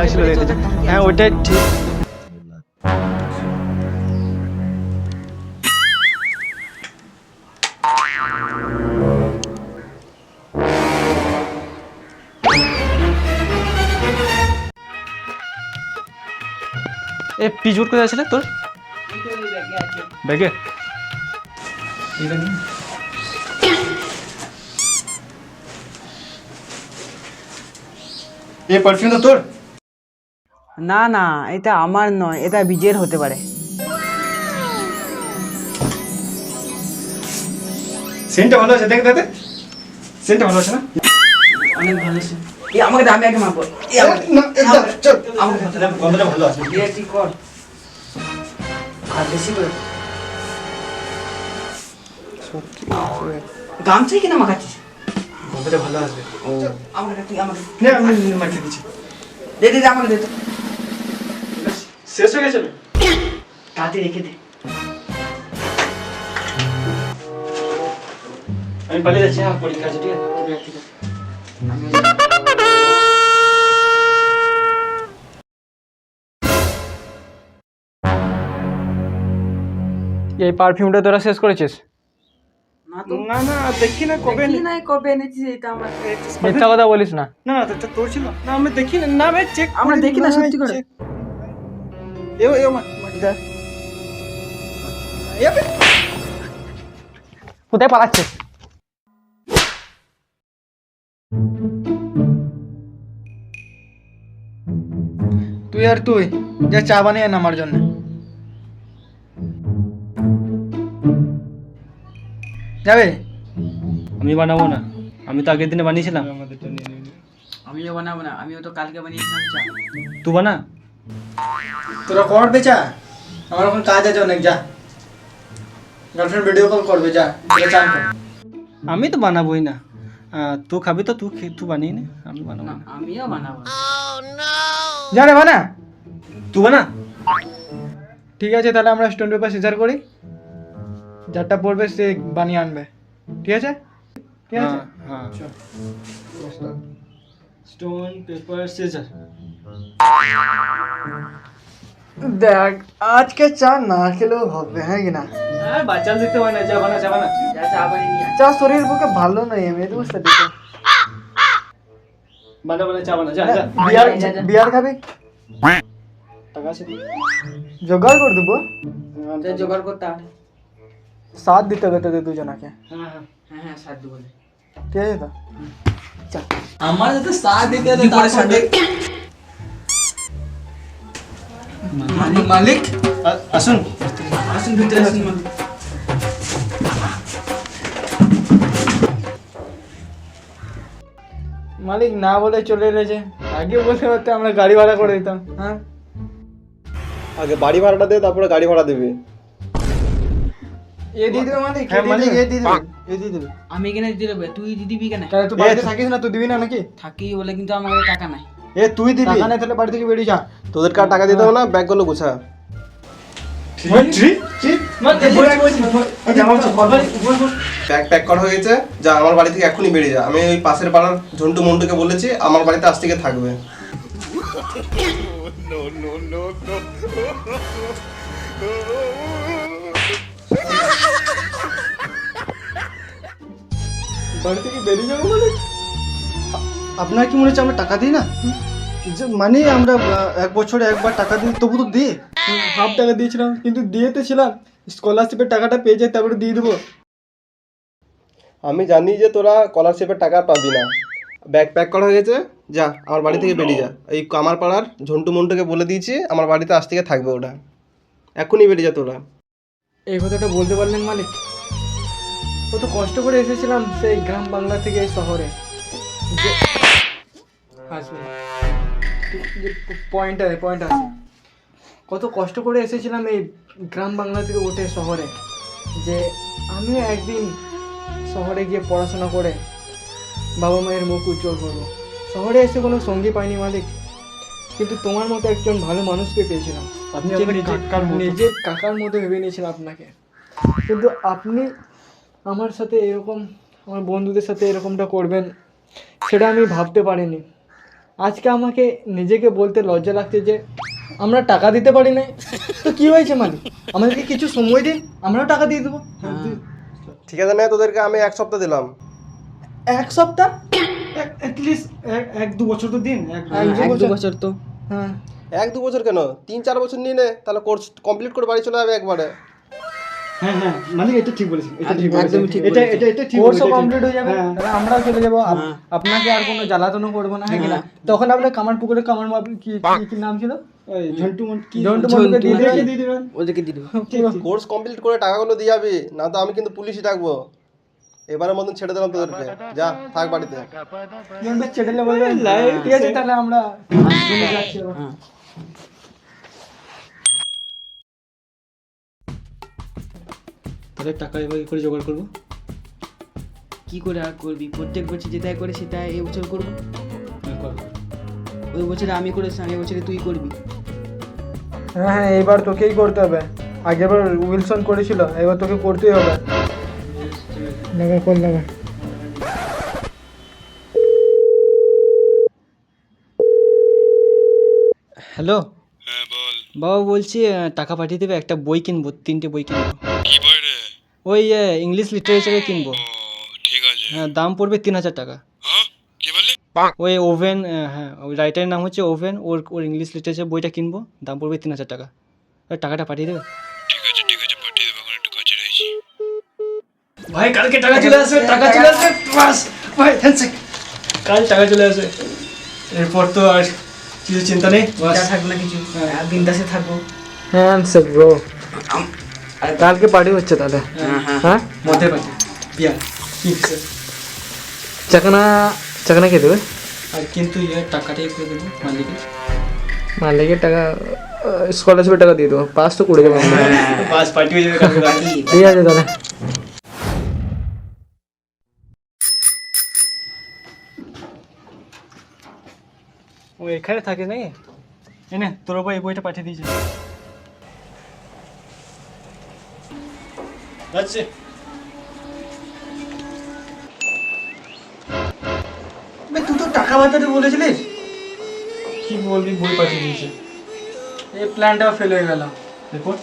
লাগছিল দেখতে। হ্যাঁ ওইটাই ঠিক। এ পিজুট কোথায় আছে রে তোর ব্যাগে? ये परफ्यूम तो তোর? না না, এটা আমার নয়, এটা বিজয়ের হতে পারে। সেন্টটা ভালো আছে, দেখ দেখ দেখ। সেন্টটা ভালো আছে না? অনেক ভালো আছে। এই আমাকে দে, আমি আগে মারবো। এই আমাকে না চল, আমাকে গন্ধটা ভালো আছে। দিয়ে কি কর, আর বেশি করে গামছাই কিনা মাখাচ্ছিস? গন্ধটা ভালো আছে। আমাকে দে, তুই আমাকে নে আমি মাখিয়ে দিচ্ছি। দে দে দে, আমাকে দে তো। শেষ হয়ে গেছে? তাতে রেখে দে। আমি পালিয়ে যাচ্ছি, হ্যাঁ পরীক্ষা আছে, ঠিক আছে? ঠিক আছে। আমি এই পারফিউমটা তোরা শেষ করেছিস? না তো, না না দেখি না কবে। দেখি নাই কবে এনেছিস এটা আমার। মিথ্যা কথা বলিস না। না না এটা তোর ছিল না, আমি দেখি না। না ভাই চেক আমরা দেখি না সত্যি করে। এও এও মা কোথায় পালাচ্ছিস? তুই আর তুই যা চা বানিয়ে আন আমার জন্য। যাবে? আমি বানাবো না, আমি তো আগের দিনে বানিয়েছিলাম। আমিও বানাবো না, আমিও তো কালকে বানিয়েছিলাম চা। তুই বানা। তোরা করবে চা? আমার এখন কাজ আছে অনেক, যা। গার্লফ্রেন্ড ভিডিও কল করবে, যা তোরা চান কর। আমি তো বানাবোই না। তুই খাবি তো তুই বানিয়ে নে, আমি বানাবো না, না। আমিও বানাবো না। যা রে বানা। তুই বানা। ঠিক আছে, তাহলে আমরা স্টোন পেপার সিজার করি, যারটা পড়বে সে বানিয়ে আনবে, ঠিক আছে? ঠিক আছে, হ্যাঁ চল। Stone paper scissor. দেখ আজকে চা না খেলেও হবে, হ্যাঁ কি না? হ্যাঁ বাচ্চা দিতে হয় না, যা বানা যা বানা। যা চা বানিয়ে নিয়ে আয়। চা শরীরের পক্ষে ভালো নয়, আমি তো বুঝতে পারছি। বানা বানা চা বানা, যা যা। বিয়ার যা, যা। বিয়ার খাবি? টাকা আছে? জোগাড় করে দেবো, তো জোগাড় করতে হবে। সাথ দিতে হবে তোদের দুজনাকে, হ্যাঁ হ্যাঁ। হ্যাঁ হ্যাঁ, সাধ্য বলে। ঠিক আছে তো? চল। আমার তো সাথ দিতে হবে, তার সাথে মালিক আসুন। আসুন ভিতরে আসুন। মালিক না বলে চলে এলেছে, আগে বলতে পারতে আমরা গাড়ি ভাড়া করে দিতাম। হ্যাঁ, আগে বাড়ি ভাড়াটা দে, তারপরে গাড়ি ভাড়া দিবি। এ দিয়ে দেবে মালিক, হ্যাঁ, মালিক। এ দিয়ে দেবে, এ দিয়ে দেবে। আমি এখানে দিতে দেবে, তুই দিবি কেন? কেন তুই বাড়িতে থাকিস না, তুই দিবি না নাকি? থাকি বলে কিন্তু আমার কাছে টাকা নাই। এ তুই দিবি? টাকা নেই তাহলে বাড়ি থেকে বেরিয়ে যা। তোদের কার টাকা দিতে হবে না, ব্যাগগুলো গুছা। ব্যাগ প্যাক করা হয়ে গেছে, যা আমার বাড়ি থেকে এখনই বেরিয়ে যা। আমি ওই পাশের পাড়ার ঝন্টু মন্টুকে বলেছি আমার বাড়িতে আজ থেকে থাকবে। বাড়ি থেকে বেরিয়ে যাবো মানে? আপনার কি মনে হচ্ছে আমরা টাকা দিই না? মানে আমরা এক বছরে একবার টাকা দিই, তবু তো দিই। হাফ টাকা দিয়েছিলাম, কিন্তু দিয়ে তো ছিলাম স্কলারশিপের টাকাটা পেয়ে যাই, তারপরে দিয়ে দেবো। আমি জানি যে তোরা স্কলারশিপের টাকা পাবি না। ব্যাগ প্যাক করা হয়ে গেছে, যা আমার বাড়ি থেকে বেরিয়ে যা। এই আমার পাড়ার ঝন্টু মন্টুকে বলে দিয়েছি আমার বাড়িতে আজ থেকে থাকবে ওটা। এখনই বেরিয়ে যা তোরা। এই কথাটা বলতে পারলেন মালিক? কত কষ্ট করে এসেছিলাম সেই গ্রাম বাংলা থেকে এই শহরে। পয়েন্ট আছে। কত কষ্ট করে এসেছিলাম এই গ্রাম বাংলা থেকে উঠে শহরে, যে আমিও একদিন শহরে গিয়ে পড়াশোনা করে বাবা মায়ের মুখ উজ্জ্বল করবো। শহরে এসে কোনো সঙ্গী পাইনি মালিক, কিন্তু তোমার মতো একজন ভালো মানুষকে পেয়েছিলাম। নিজের কাকার মতো ভেবে নিয়েছিলাম আপনাকে, কিন্তু আপনি আমার সাথে এরকম, আমার বন্ধুদের সাথে এরকমটা করবেন সেটা আমি ভাবতে পারিনি। আজকে আমাকে নিজেকে বলতে লজ্জা লাগছে যে আমরা টাকা দিতে পারি না। তো কি হয়েছে মালিক, আমাদেরকে কিছু সময় দিন, আমরাও টাকা দিয়ে দেবো। ঠিক আছে না, তোদেরকে আমি 1 সপ্তাহ দিলাম। 1 সপ্তাহ? অ্যাটলিস্ট 1-2 বছর তো দিন। এক দু বছর তো হ্যাঁ 1-2 বছর কেন, 3-4 বছর নিয়ে নে, তাহলে কোর্স কমপ্লিট করে বাড়ি চলে যাবে একবারে। হ্যাঁ হ্যাঁ, মানে এটা ঠিক বলেছেন, এটা ঠিক একদমই বলেছেন, ঠিক এটা বলেছেন। এটা এটা ঠিক কোর্সও বলেছেন। কমপ্লিট হয়ে যাবে, হ্যাঁ। তাহলে আমরাও চলে যাবো। আপনাকে আর কোনো জ্বালাতনও করবো না, হ্যাঁ কি না? তখন আপনার কামার পুকুরে কামার কি নাম ছিল? ওই ঝন্টু মন্টু জন্টু মন্টুকে দিয়ে দিয়ে দিয়ে দিবেন। ওদেরকে দিয়ে দেবো। কোর্স কমপ্লিট করে টাকাগুলো দিয়ে যাবি, না তো আমি কিন্তু পুলিশই ডাকবো। এবারের মতন ছেড়ে দিলাম তোদেরকে, যা থাক বাড়িতে। জন্টু ছেড়েলে বলবেন ঠিক আছে, তাহলে আমরা চলে যাচ্ছি এবার। হ্যাঁ তাহলে টাকা এবার কি করে জোগাড় করবো? কি করে আর করবি, প্রত্যেক বছর যেটাই করে সেটাই এই বছর করবো। হ্যাঁ, কর। ওই বছরে আমি করেছি, এই বছরে তুই করবি। হ্যাঁ হ্যাঁ, এবার তোকেই করতে হবে। আগেরবার উইলসন করেছিল, এবার তোকে করতেই হবে। লাগা কল লাগা। হ্যালো হ্যাঁ বল। বাবা, বলছি টাকা পাঠিয়ে দেবে, একটা বই কিনবো, 3টে বই কিনবো। কি বই রে? ওই ইংলিশ লিটারেচারে কিনবো। ও ঠিক আছে। হ্যাঁ, দাম পড়বে 3000 টাকা। হ্যাঁ কি বললি? ওই ওভেন, হ্যাঁ ওই রাইটারের নাম হচ্ছে ওভেন, ওর ইংলিশ লিটারেচার বইটা কিনবো, দাম পড়বে 3000 টাকা। টাকাটা পাঠিয়ে দেবে? ঠিক আছে পাঠিয়ে দেবো, এখন একটু কাজে রয়েছি। ভাই কালকে টাকা চলে আসবে, টাকা চলে আসবে, বাস ভাই হ্যান্ডশেক, কাল টাকা চলে আসবে। এরপর তো আর কিছু চিন্তা নেই, বাস। থাকবে না কিছু, বিন্দাসে থাকবো। হ্যাঁ স্যার ব্রো, কালকে পার্টি হচ্ছে তাহলে। হ্যাঁ মধ্যে পাঠিয়ে বিয়ার কি স্যার? চাকানা কে দেবে? আর কিন্তু টাকাটাই করে দেবো মালিকের। মালিকের টাকা, স্কলারশিপের টাকা দিয়ে দেবো, পাস তো করে দেবো আমরা। বাস পার্টি হয়ে যাবে কালকে রাতে। ঠিক আছে তাহলে। ও এখানে থাকে নাকি? এনে তোর বাবা এই বইটা পাঠিয়ে দিয়েছে। যাচ্ছে। তুই তো টাকা বাঁচাতে বলেছিলিস। কি বলবি, বই পাঠিয়ে দিয়েছে। এই প্ল্যানটাও ফেল হয়ে গেল। এরপর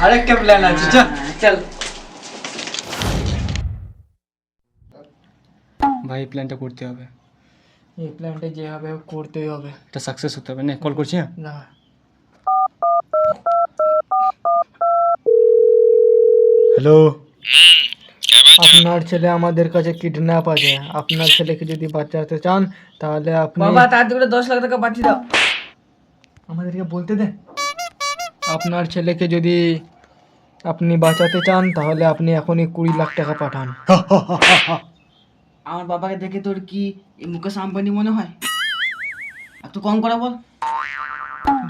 আরেকটা প্ল্যান আছে, চল। চল। ভাই প্ল্যানটা করতে হবে, এই প্ল্যানটা যেভাবে হোক করতেই হবে। এটা সাকসেস হতে হবে। নে কল করছি। হ্যাঁ না, হ্যালো, আপনার ছেলে আমাদের কাছে কিডন্যাপ আছে। আপনার ছেলেকে যদি বাঁচাতে চান তাহলে আপনি বাবা তাড়াতাড়ি 10 লাখ টাকা পাঠিয়ে দাও। আমাদেরকে বলতে দেন। আপনার ছেলেকে যদি আপনি বাঁচাতে চান তাহলে আপনি এখনই 20 লাখ টাকা পাঠান। আমার বাবাকে দেখে তোর কি এই মুকেশ আম্বানি মনে হয়? এত কম করা বল।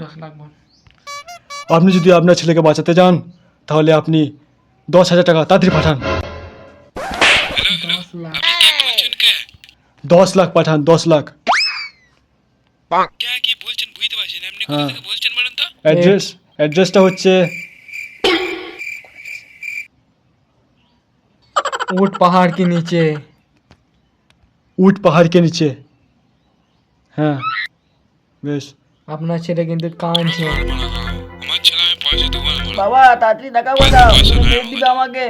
10 লাখ বল। আপনি যদি আপনার ছেলেকে বাঁচাতে চান তাহলে আপনি 10,000 টাকা তাড়াতাড়ি পাঠান। 10 লাখ। 10 লাখ পাঠান, 10 লাখ। কে কি বলছেন বুঝতে পারছেন? এমনি হ্যাঁ। কোথা থেকে বলছেন বলেন তো? অ্যাড্রেসটা হচ্ছে উট পাহাড় के नीचे। উট পাহাড় কে নিচে। হ্যাঁ বেশ। আপনার ছেলে কিন্তু কাঁদছে। আমার ছেলে আমি পয়সা দেবো না বলো। বাবা তাড়াতাড়ি টাকা পাঠাও, দিবে আমাকে।